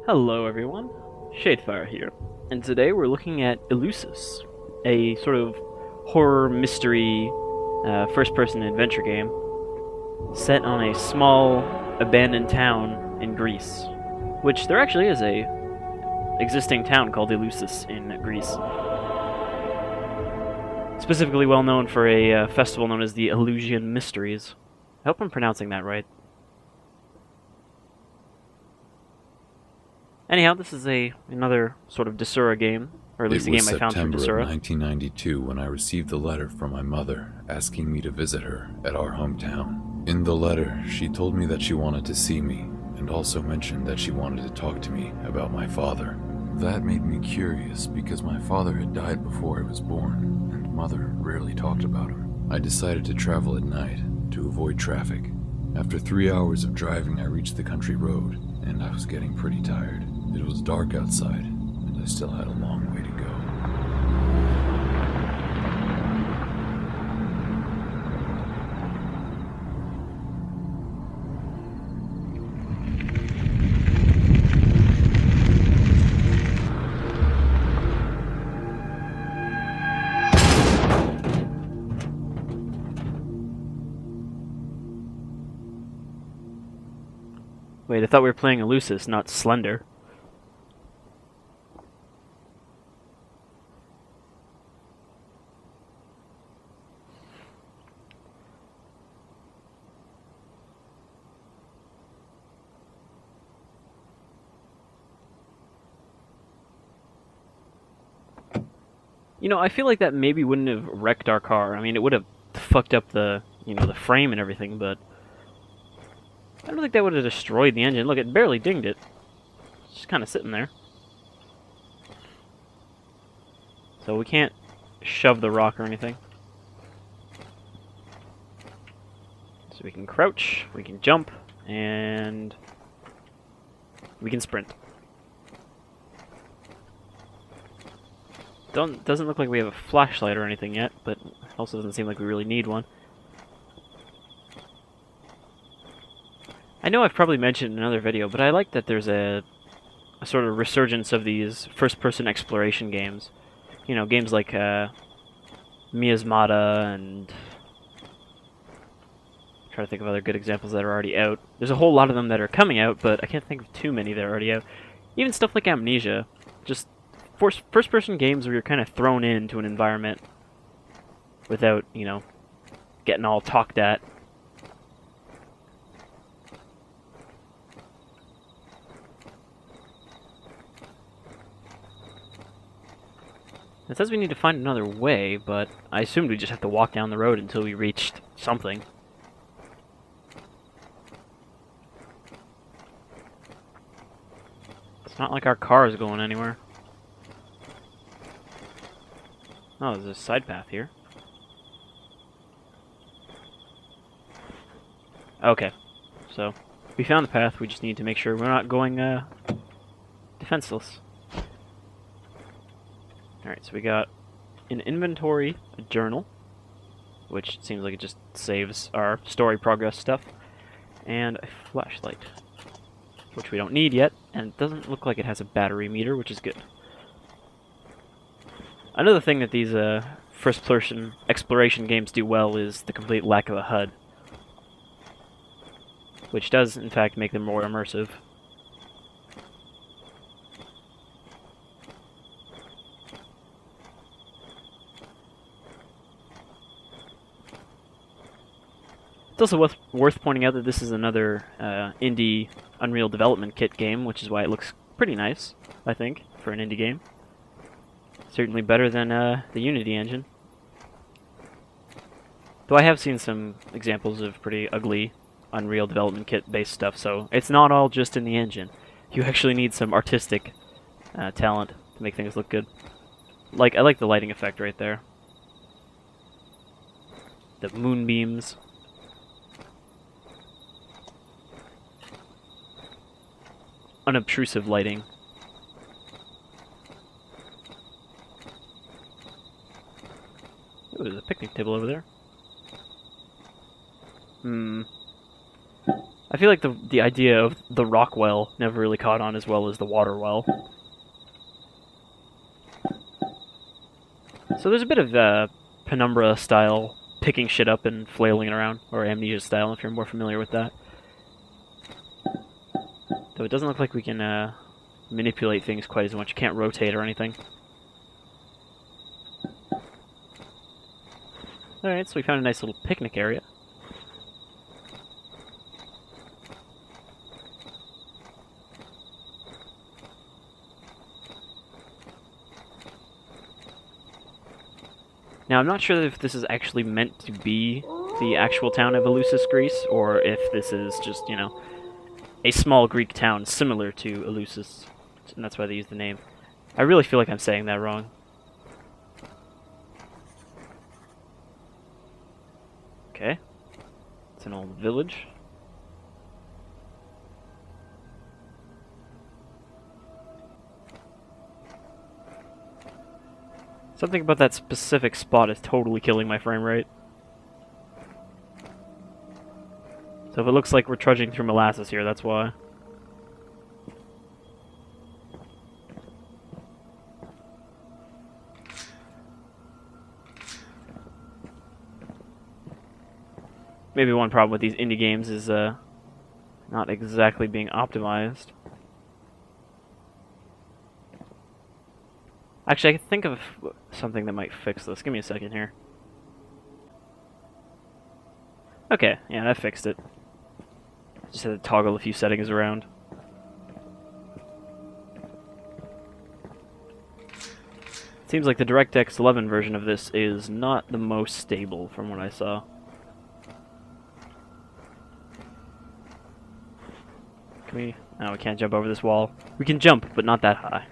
Hello everyone, Shadefire here, and today we're looking at Eleusis, a sort of horror mystery first-person adventure game set on a small abandoned town in Greece, which there actually is a existing town called Eleusis in Greece, specifically well known for a festival known as the Eleusinian Mysteries. I hope I'm pronouncing that right. Anyhow, this is another sort of Desura game, or at least a game I found through It was Desura. September of 1992 when I received a letter from my mother asking me to visit her at our hometown. In the letter, she told me that she wanted to see me, and also mentioned that she wanted to talk to me about my father. That made me curious because my father had died before I was born, and mother rarely talked about him. I decided to travel at night to avoid traffic. After 3 hours of driving, I reached the country road, and I was getting pretty tired. It was dark outside, and I still had a long way to go. Wait, I thought we were playing Eleusis, not Slender. You know, I feel like that maybe wouldn't have wrecked our car. I mean, it would have fucked up the frame and everything, but I don't think that would have destroyed the engine. Look, it barely dinged it. It's just kind of sitting there. So we can't shove the rock or anything. So we can crouch, we can jump, and we can sprint. Doesn't look like we have a flashlight or anything yet, but also doesn't seem like we really need one. I know I've probably mentioned in another video, but I like that there's a sort of resurgence of these first-person exploration games. You know, games like Miasmata and... I'm trying to think of other good examples that are already out. There's a whole lot of them that are coming out, but I can't think of too many that are already out. Even stuff like Amnesia. Just first-person games where you're kind of thrown into an environment without, you know, getting all talked at. It says we need to find another way, but I assumed we just have to walk down the road until we reached something. It's not like our car is going anywhere. Oh, there's a side path here. Okay, so we found the path. We just need to make sure we're not going defenseless. Alright, so we got an inventory, a journal, which seems like it just saves our story progress stuff, and a flashlight, which we don't need yet, and it doesn't look like it has a battery meter, which is good. Another thing that these first-person exploration games do well is the complete lack of a HUD, which does, in fact, make them more immersive. It's also worth pointing out that this is another indie Unreal Development Kit game, which is why it looks pretty nice, I think, for an indie game. Certainly better than the Unity engine. Though I have seen some examples of pretty ugly Unreal Development Kit-based stuff, so it's not all just in the engine. You actually need some artistic talent to make things look good. I like the lighting effect right there. The moonbeams. Unobtrusive lighting. Ooh, there's a picnic table over there. I feel like the idea of the rock well never really caught on as well as the water well. So there's a bit of Penumbra style picking shit up and flailing it around, or Amnesia style if you're more familiar with that. Though it doesn't look like we can manipulate things quite as much. You can't rotate or anything. Alright, so we found a nice little picnic area. Now, I'm not sure if this is actually meant to be the actual town of Eleusis, Greece, or if this is just, you know, a small Greek town similar to Eleusis, and that's why they use the name. I really feel like I'm saying that wrong. Okay. It's an old village. Something about that specific spot is totally killing my frame rate. So if it looks like we're trudging through molasses here, that's why. Maybe one problem with these indie games is not exactly being optimized. Actually, I can think of something that might fix this. Give me a second here. Okay, yeah, that fixed it. Just had to toggle a few settings around. Seems like the DirectX 11 version of this is not the most stable from what I saw. Can we... No, we can't jump over this wall. We can jump, but not that high.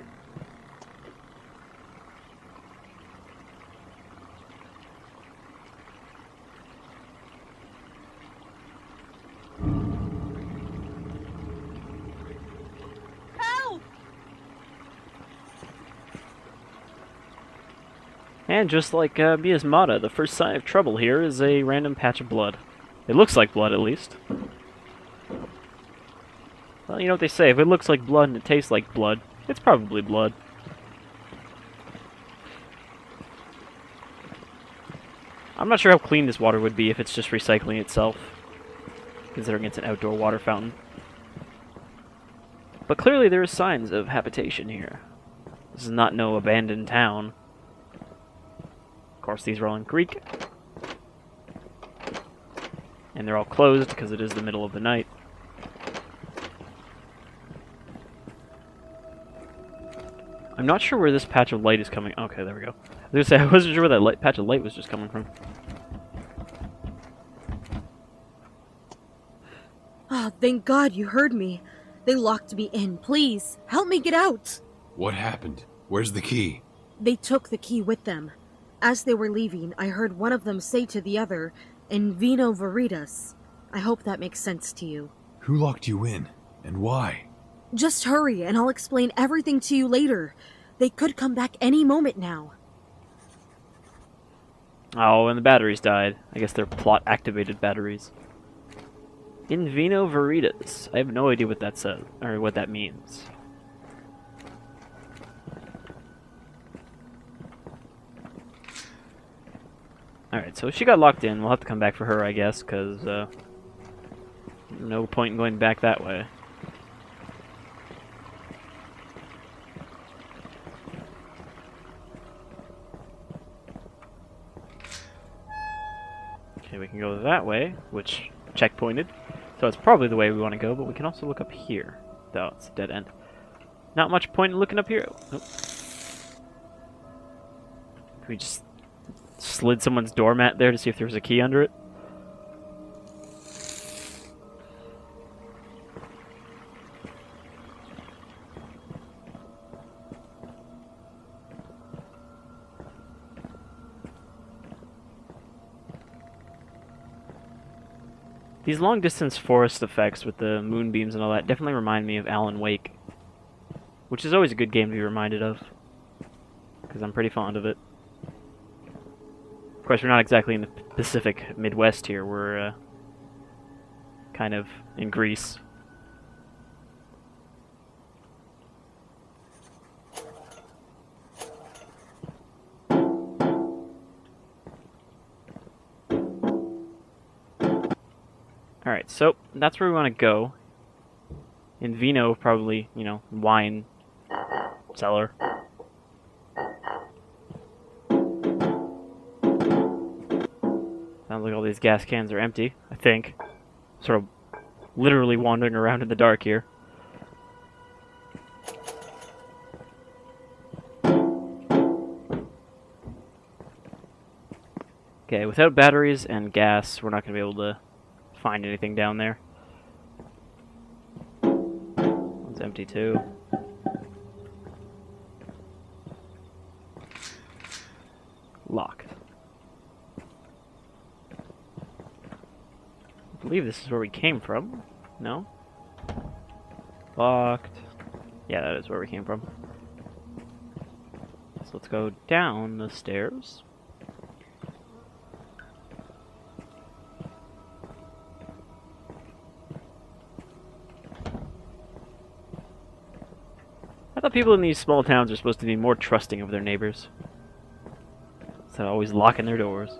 And just like Miasmata, the first sign of trouble here is a random patch of blood. It looks like blood, at least. Well, you know what they say, if it looks like blood and it tastes like blood, it's probably blood. I'm not sure how clean this water would be if it's just recycling itself, considering it's an outdoor water fountain. But clearly there are signs of habitation here. This is not no abandoned town. Of course, these are all in Greek. And they're all closed because it is the middle of the night. I'm not sure where this patch of light is coming. Okay, there we go. I was gonna say, I wasn't sure where that patch of light was just coming from. Oh, thank God you heard me. They locked me in. Please, help me get out. What happened? Where's the key? They took the key with them. As they were leaving, I heard one of them say to the other, "In vino veritas." I hope that makes sense to you. Who locked you in? And why? Just hurry, and I'll explain everything to you later. They could come back any moment now. Oh, and the batteries died. I guess they're plot-activated batteries. In vino veritas. I have no idea what that says, or what that means. Alright, so she got locked in. We'll have to come back for her, I guess, because, no point in going back that way. Okay, we can go that way, which checkpointed. So it's probably the way we want to go, but we can also look up here. Though it's a dead end. Not much point in looking up here. Nope. Can we just slid someone's doormat there to see if there was a key under it? These long-distance forest effects with the moonbeams and all that definitely remind me of Alan Wake, which is always a good game to be reminded of, because I'm pretty fond of it. Of course, we're not exactly in the Pacific Midwest here. We're kind of in Greece. Alright, so that's where we want to go. In Vino, probably, you know, wine cellar. Sounds like all these gas cans are empty, I think. Sort of literally wandering around in the dark here. Okay, without batteries and gas, we're not going to be able to find anything down there. It's empty too. Locked. I believe this is where we came from. No? Locked. Yeah, that is where we came from. So let's go down the stairs. I thought people in these small towns are supposed to be more trusting of their neighbors. Instead of always locking their doors.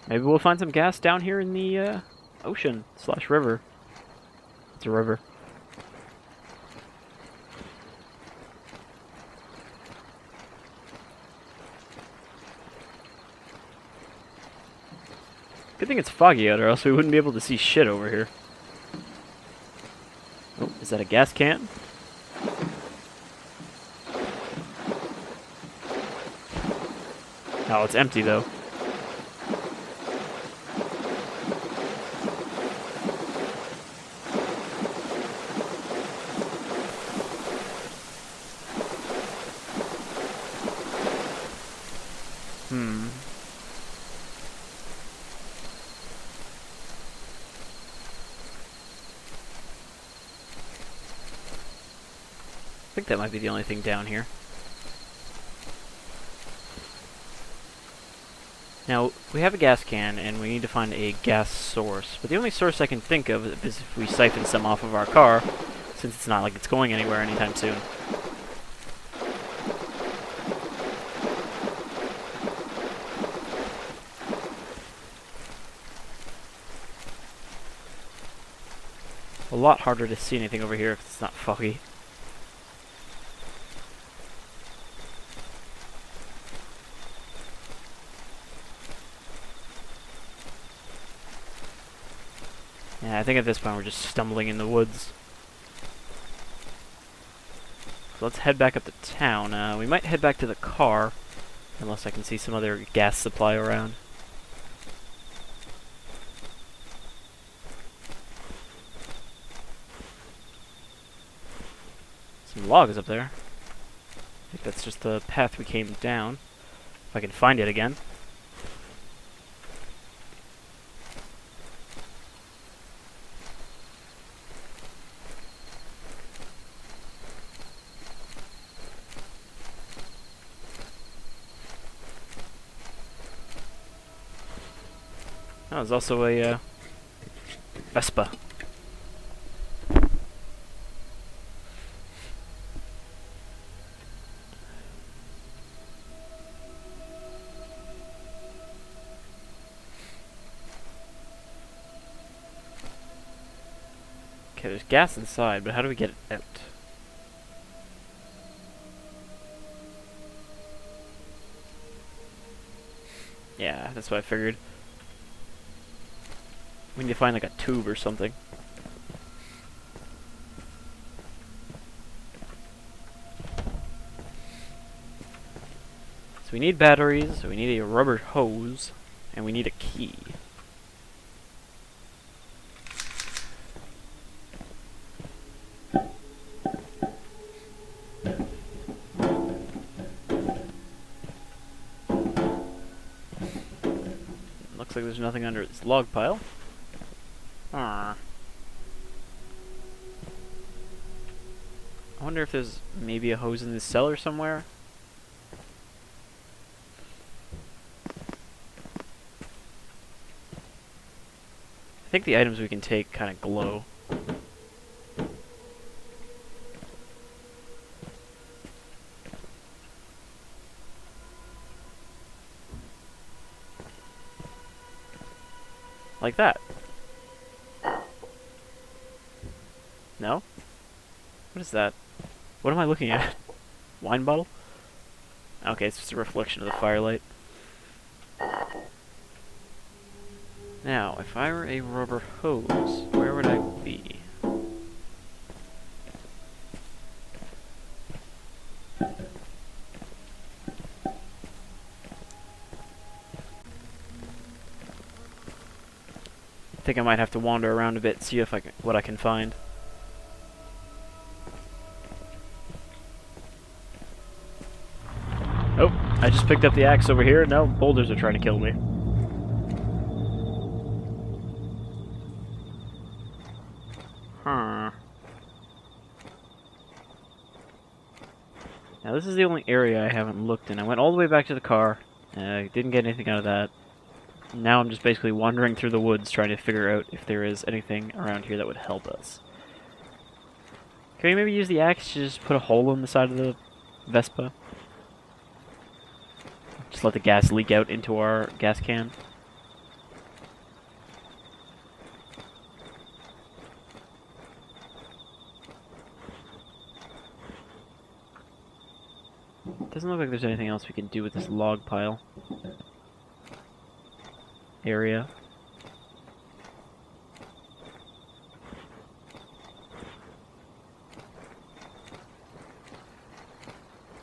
Maybe we'll find some gas down here in the ocean / river. It's a river. Good thing it's foggy out, or else we wouldn't be able to see shit over here. Oh, is that a gas can? Oh, it's empty though. I think that might be the only thing down here. Now, we have a gas can, and we need to find a gas source. But the only source I can think of is if we siphon some off of our car, since it's not like it's going anywhere anytime soon. A lot harder to see anything over here if it's not foggy. Yeah, I think at this point we're just stumbling in the woods. So let's head back up to town. We might head back to the car, unless I can see some other gas supply around. Some logs up there. I think that's just the path we came down. If I can find it again. Oh, there's also a Vespa. Okay, there's gas inside, but how do we get it out? Yeah, that's what I figured. We need to find like a tube or something. So we need batteries, we need a rubber hose, and we need a key. Looks like there's nothing under this log pile. I wonder if there's maybe a hose in this cellar somewhere. I think the items we can take kind of glow. Like that. No? What is that? What am I looking at? Wine bottle? Okay, it's just a reflection of the firelight. Now, if I were a rubber hose, where would I be? I think I might have to wander around a bit, see if what I can find. Oh, I just picked up the axe over here. No, boulders are trying to kill me. Huh. Now this is the only area I haven't looked in. I went all the way back to the car. Didn't get anything out of that. Now I'm just basically wandering through the woods trying to figure out if there is anything around here that would help us. Can we maybe use the axe to just put a hole in the side of the Vespa? Just let the gas leak out into our gas can. Doesn't look like there's anything else we can do with this log pile area.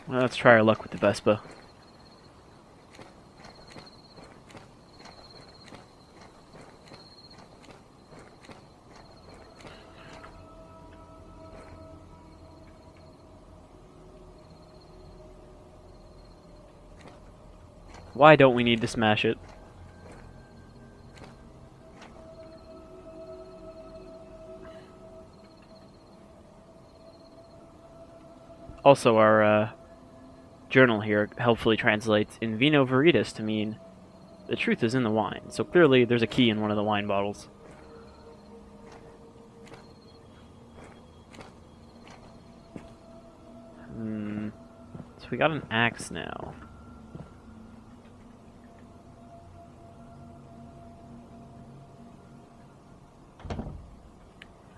Well, let's try our luck with the Vespa. Why don't we need to smash it? Also, our journal here helpfully translates in vino veritas to mean the truth is in the wine. So clearly there's a key in one of the wine bottles. So we got an axe now.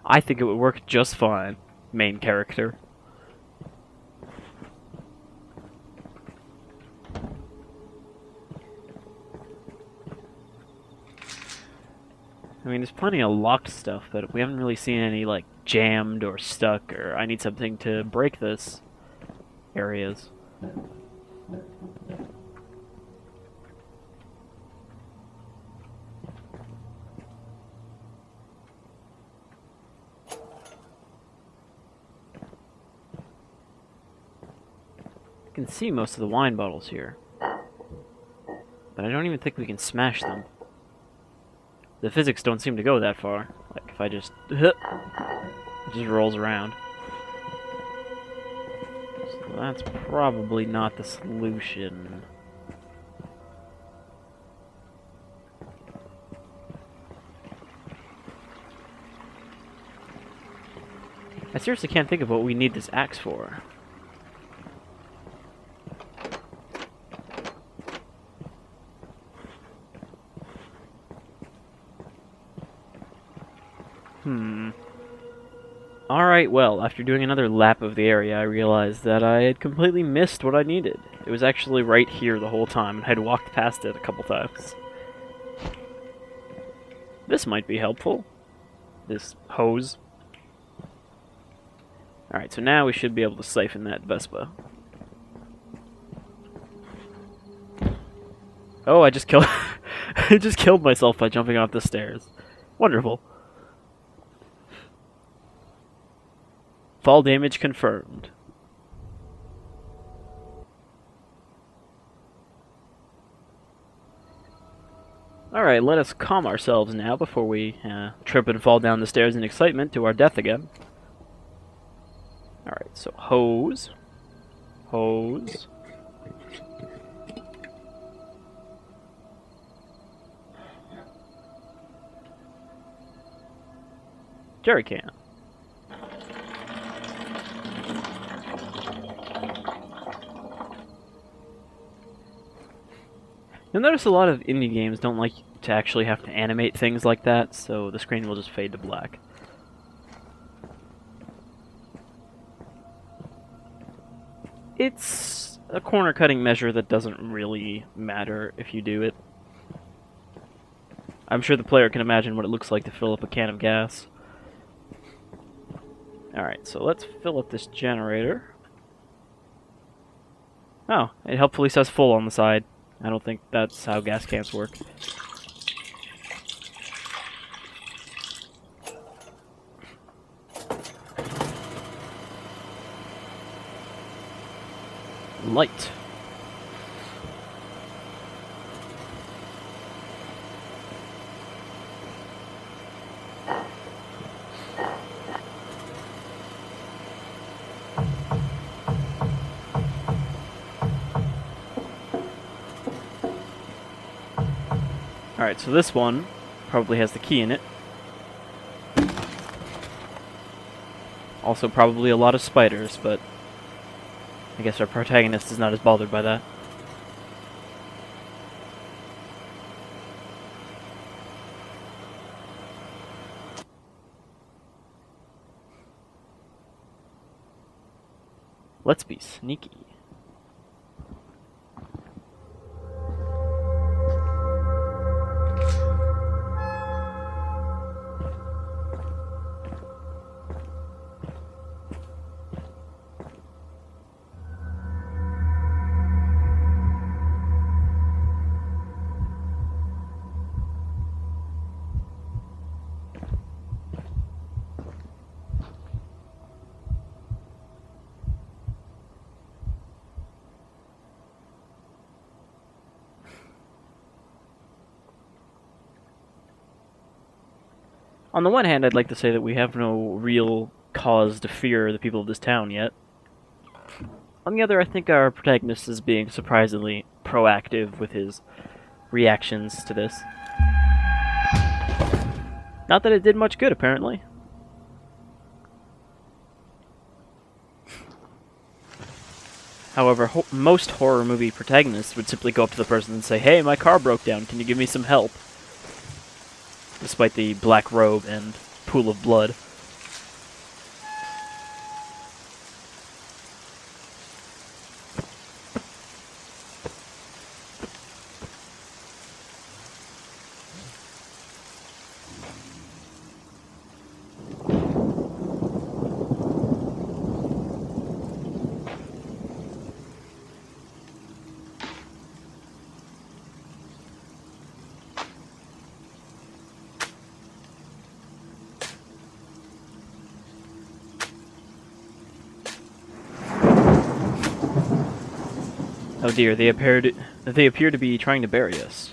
I think it would work just fine, main character. I mean, there's plenty of locked stuff, but we haven't really seen any, like, jammed or stuck, or I need something to break this areas. I can see most of the wine bottles here, but I don't even think we can smash them. The physics don't seem to go that far. Like, if I just... it just rolls around. So that's probably not the solution. I seriously can't think of what we need this axe for. Alright, well, after doing another lap of the area, I realized that I had completely missed what I needed. It was actually right here the whole time, and I had walked past it a couple times. This might be helpful. This hose. Alright, so now we should be able to siphon that Vespa. Oh, I just killed... I just killed myself by jumping off the stairs. Wonderful. Fall damage confirmed. Alright, let us calm ourselves now before we trip and fall down the stairs in excitement to our death again. Alright, so hose. Hose. Jerry can. You'll notice a lot of indie games don't like to actually have to animate things like that, so the screen will just fade to black. It's a corner cutting measure that doesn't really matter if you do it. I'm sure the player can imagine what it looks like to fill up a can of gas. Alright, so let's fill up this generator. Oh, it helpfully says full on the side. I don't think that's how gas cans work. Light. Alright, so this one probably has the key in it. Also probably a lot of spiders, but I guess our protagonist is not as bothered by that. Let's be sneaky. On the one hand, I'd like to say that we have no real cause to fear the people of this town yet. On the other, I think our protagonist is being surprisingly proactive with his reactions to this. Not that it did much good, apparently. However, most horror movie protagonists would simply go up to the person and say, "Hey, my car broke down, can you give me some help?" Despite the black robe and pool of blood. Oh dear, they appear to be trying to bury us.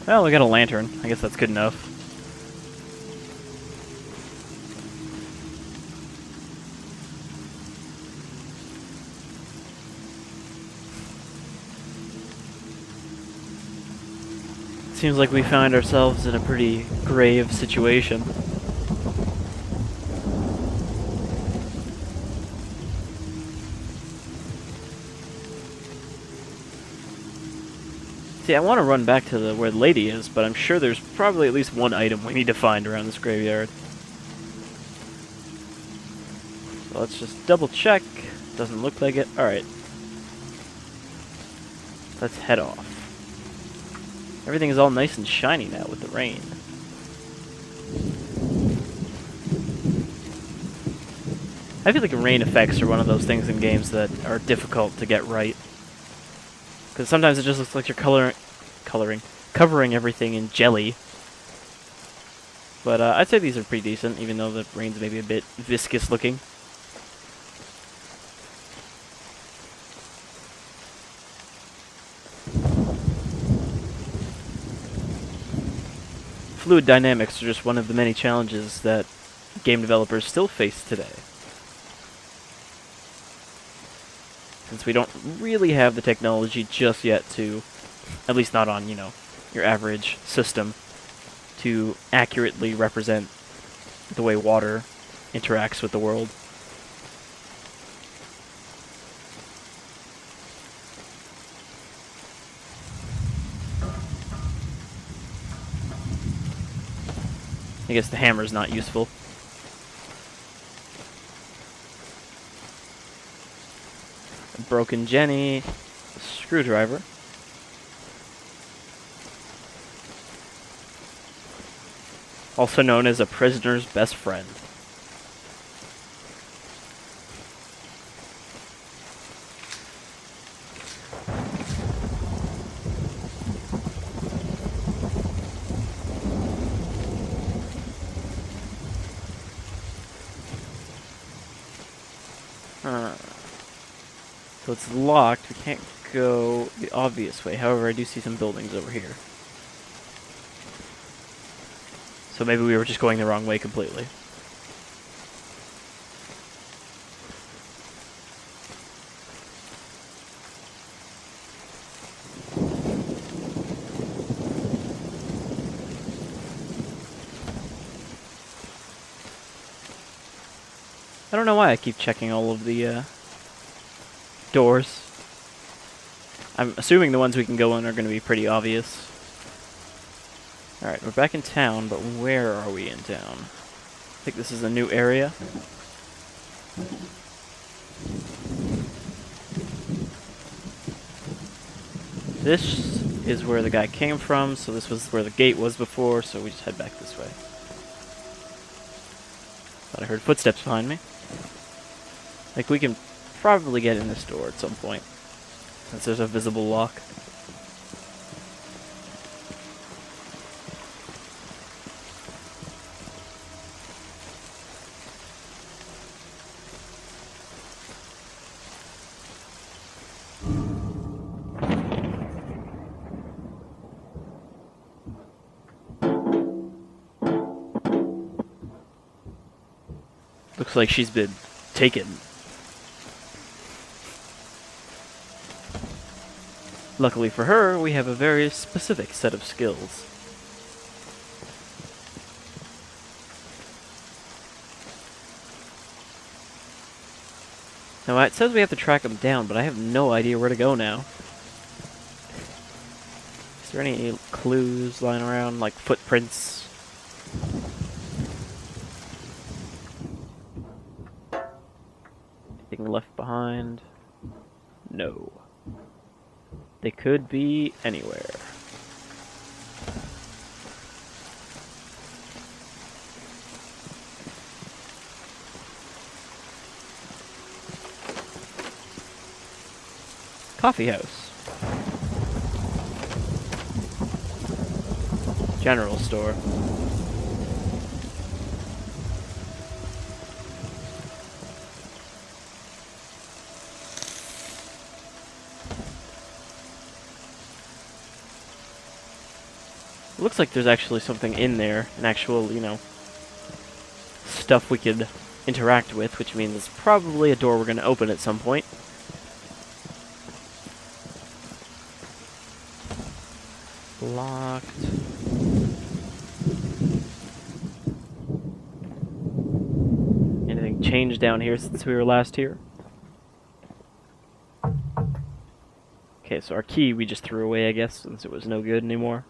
Well, we got a lantern. I guess that's good enough. Seems like we found ourselves in a pretty grave situation. See, I want to run back to where the lady is, but I'm sure there's probably at least one item we need to find around this graveyard. So let's just double check. Doesn't look like it. Alright. Let's head off. Everything is all nice and shiny now with the rain. I feel like rain effects are one of those things in games that are difficult to get right. Because sometimes it just looks like you're covering everything in jelly. But I'd say these are pretty decent, even though the rain's maybe a bit viscous looking. Fluid dynamics are just one of the many challenges that game developers still face today. since we don't really have the technology just yet to, at least not on, your average system, to accurately represent the way water interacts with the world. I guess the hammer's not useful. A broken Jenny, a screwdriver. Also known as a prisoner's best friend. So it's locked, we can't go the obvious way. However, I do see some buildings over here. So maybe we were just going the wrong way completely. I don't know why I keep checking all of the doors. I'm assuming the ones we can go in are going to be pretty obvious. Alright, we're back in town, but where are we in town? I think this is a new area. This is where the guy came from, so this was where the gate was before, so we just head back this way. Thought I heard footsteps behind me. Like, we can probably get in this door at some point, since there's a visible lock. Looks like she's been taken. Luckily for her, we have a very specific set of skills. Now, it says we have to track them down, but I have no idea where to go now. Is there any clues lying around, like footprints? Anything left behind? No. They could be anywhere. Coffee house. General store. It looks like there's actually something in there, an actual, stuff we could interact with, which means it's probably a door we're going to open at some point. Locked. Anything changed down here since we were last here? Okay, so our key we just threw away, I guess, since it was no good anymore.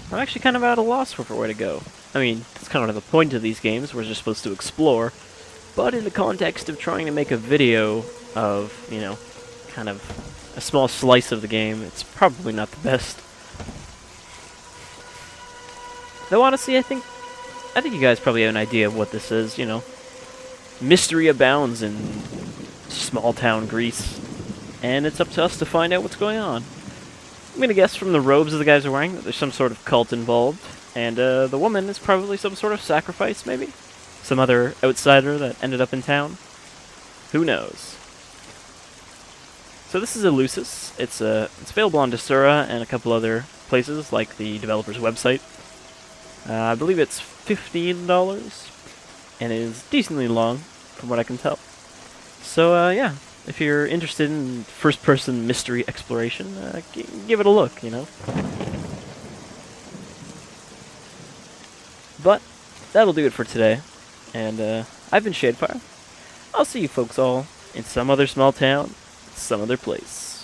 I'm actually kind of at a loss for where to go. I mean, that's kind of the point of these games, we're just supposed to explore, but in the context of trying to make a video of, kind of a small slice of the game, it's probably not the best. Though honestly, I think you guys probably have an idea of what this is, Mystery abounds in small-town Greece, and it's up to us to find out what's going on. I'm gonna guess from the robes the guys are wearing that there's some sort of cult involved, And the woman is probably some sort of sacrifice, maybe? Some other outsider that ended up in town? Who knows? So this is Eleusis. It's available on Desura and a couple other places, like the developer's website. I believe it's $15, and it is decently long, from what I can tell. So, yeah, if you're interested in first-person mystery exploration, give it a look, you know? But that'll do it for today, and I've been Shadefire. I'll see you folks all in some other small town, some other place.